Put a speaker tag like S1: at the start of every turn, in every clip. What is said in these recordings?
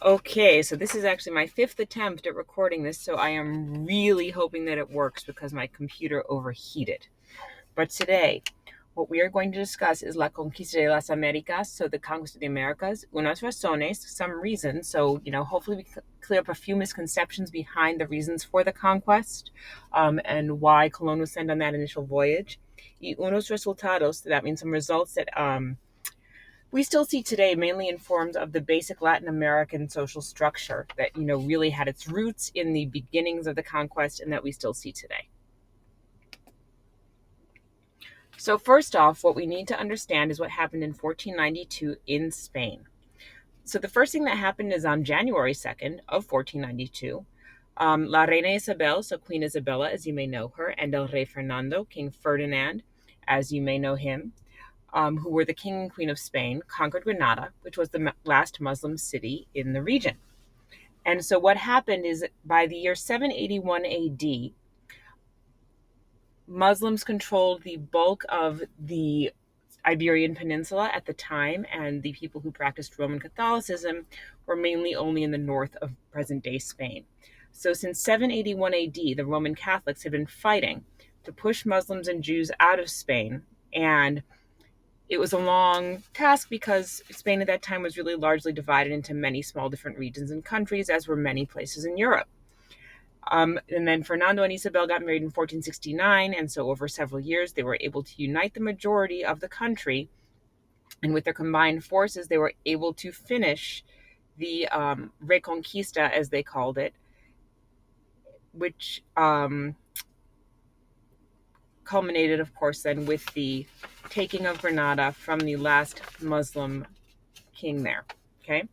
S1: Okay, so this is actually my fifth attempt at recording this, so I am really hoping that it works because my computer overheated. But today, what we are going to discuss is La Conquista de las Américas, so the conquest of the Americas, unas razones, some reasons. So, hopefully we clear up a few misconceptions behind the reasons for the conquest, and why Colon was sent on that initial voyage. Y unos resultados, so that means some results that we still see today, mainly in forms of the basic Latin American social structure that really had its roots in the beginnings of the conquest and that we still see today. So first off, what we need to understand is what happened in 1492 in Spain. So the first thing that happened is on January 2nd of 1492. La Reina Isabel, so Queen Isabella, as you may know her, and El Rey Fernando, King Ferdinand, as you may know him, who were the king and queen of Spain, conquered Granada, which was the last Muslim city in the region. And so what happened is by the year 781 AD, Muslims controlled the bulk of the Iberian Peninsula at the time, and the people who practiced Roman Catholicism were mainly only in the north of present-day Spain. So since 781 AD, the Roman Catholics had been fighting to push Muslims and Jews out of Spain, and it was a long task because Spain at that time was really largely divided into many small different regions and countries, as were many places in Europe. And then Fernando and Isabel got married in 1469, and so over several years they were able to unite the majority of the country, and with their combined forces they were able to finish the Reconquista, as they called it, which culminated, of course, then with the taking of Granada from the last Muslim king there. Okay,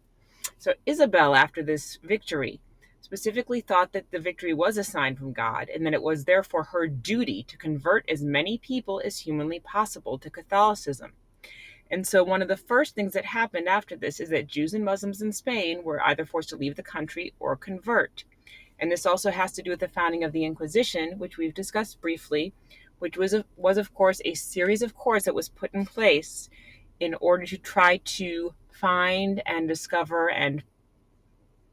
S1: so Isabel, after this victory, specifically thought that the victory was a sign from God and that it was therefore her duty to convert as many people as humanly possible to Catholicism. And so one of the first things that happened after this is that Jews and Muslims in Spain were either forced to leave the country or convert. And this also has to do with the founding of the Inquisition, which we've discussed briefly, which was of course a series of courts that was put in place in order to try to find and discover and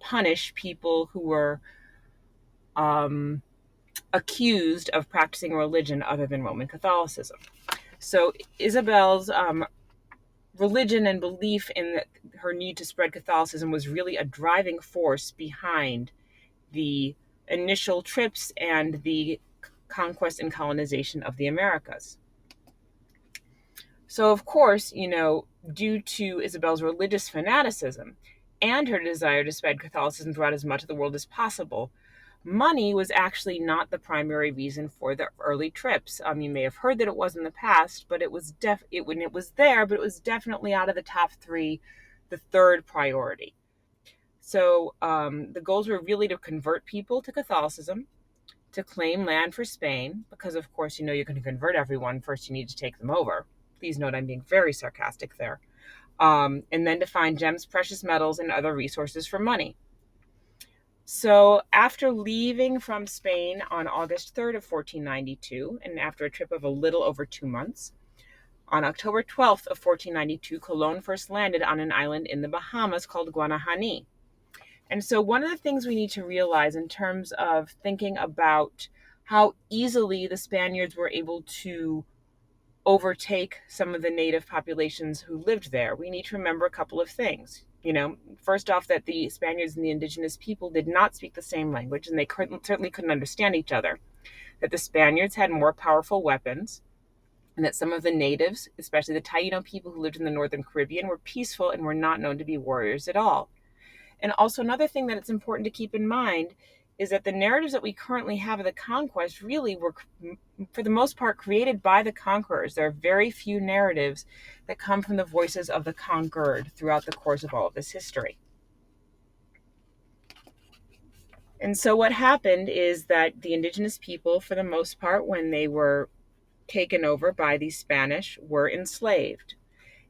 S1: punish people who were accused of practicing a religion other than Roman Catholicism. So Isabel's religion and belief in her need to spread Catholicism was really a driving force behind the initial trips and the conquest and colonization of the Americas. So, of course, due to Isabel's religious fanaticism and her desire to spread Catholicism throughout as much of the world as possible, money was actually not the primary reason for the early trips. You may have heard that it was in the past, but when it was there, but it was definitely out of the top three, the third priority. So the goals were really to convert people to Catholicism, to claim land for Spain, because of course, you're going to convert everyone. First, you need to take them over. Please note I'm being very sarcastic there. And then to find gems, precious metals, and other resources for money. So after leaving from Spain on August 3rd of 1492, and after a trip of a little over 2 months, on October 12th of 1492, Colon first landed on an island in the Bahamas called Guanahani. And so one of the things we need to realize in terms of thinking about how easily the Spaniards were able to overtake some of the native populations who lived there, we need to remember a couple of things. First off, that the Spaniards and the indigenous people did not speak the same language, and they certainly couldn't understand each other. That the Spaniards had more powerful weapons, and that some of the natives, especially the Taino people who lived in the northern Caribbean, were peaceful and were not known to be warriors at all. And also another thing that it's important to keep in mind is that the narratives that we currently have of the conquest really were, for the most part, created by the conquerors. There are very few narratives that come from the voices of the conquered throughout the course of all of this history. And so what happened is that the indigenous people, for the most part, when they were taken over by the Spanish, were enslaved.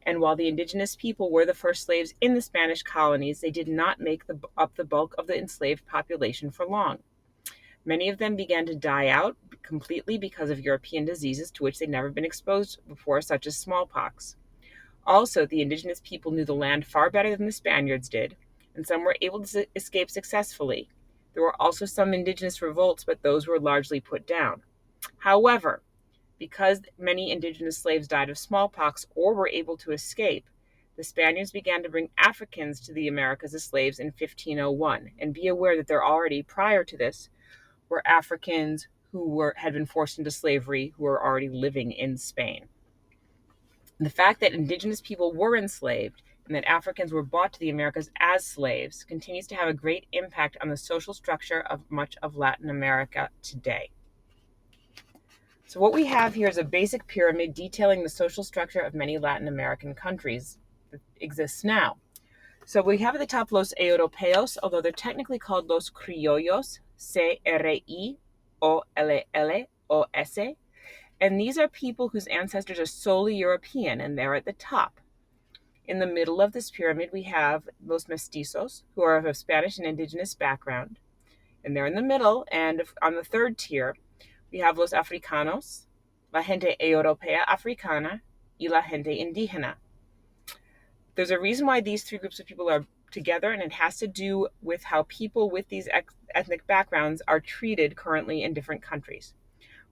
S1: And while the indigenous people were the first slaves in the Spanish colonies, they did not make up the bulk of the enslaved population for long. Many of them began to die out completely because of European diseases to which they'd never been exposed before, such as smallpox. Also, the indigenous people knew the land far better than the Spaniards did. and some were able to escape successfully. There were also some indigenous revolts, but those were largely put down. However, because many indigenous slaves died of smallpox or were able to escape, the Spaniards began to bring Africans to the Americas as slaves in 1501. And be aware that there already, prior to this, were Africans who had been forced into slavery who were already living in Spain. The fact that indigenous people were enslaved and that Africans were brought to the Americas as slaves continues to have a great impact on the social structure of much of Latin America today. So what we have here is a basic pyramid detailing the social structure of many Latin American countries that exists now. So we have at the top Los Europeos, although they're technically called Los Criollos, Criollos, and these are people whose ancestors are solely European, and they're at the top. In the middle of this pyramid, we have Los Mestizos, who are of a Spanish and indigenous background, and they're in the middle. And on the third tier, we have Los Africanos, la gente europea africana, y la gente indígena. There's a reason why these three groups of people are together, and it has to do with how people with these ethnic backgrounds are treated currently in different countries.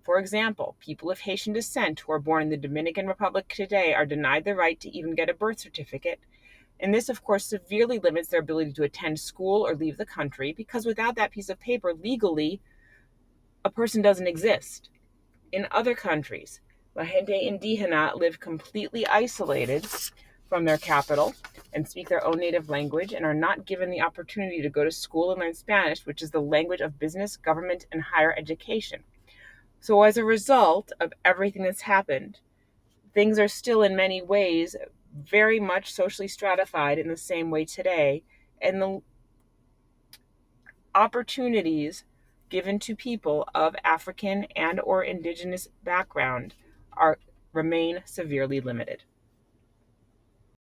S1: For example, people of Haitian descent who are born in the Dominican Republic today are denied the right to even get a birth certificate. And this, of course, severely limits their ability to attend school or leave the country, because without that piece of paper, legally, a person doesn't exist. In other countries, la gente indígena live completely isolated from their capital and speak their own native language and are not given the opportunity to go to school and learn Spanish, which is the language of business, government, and higher education. So as a result of everything that's happened, things are still in many ways very much socially stratified in the same way today, and the opportunities given to people of African and or indigenous background remain severely limited.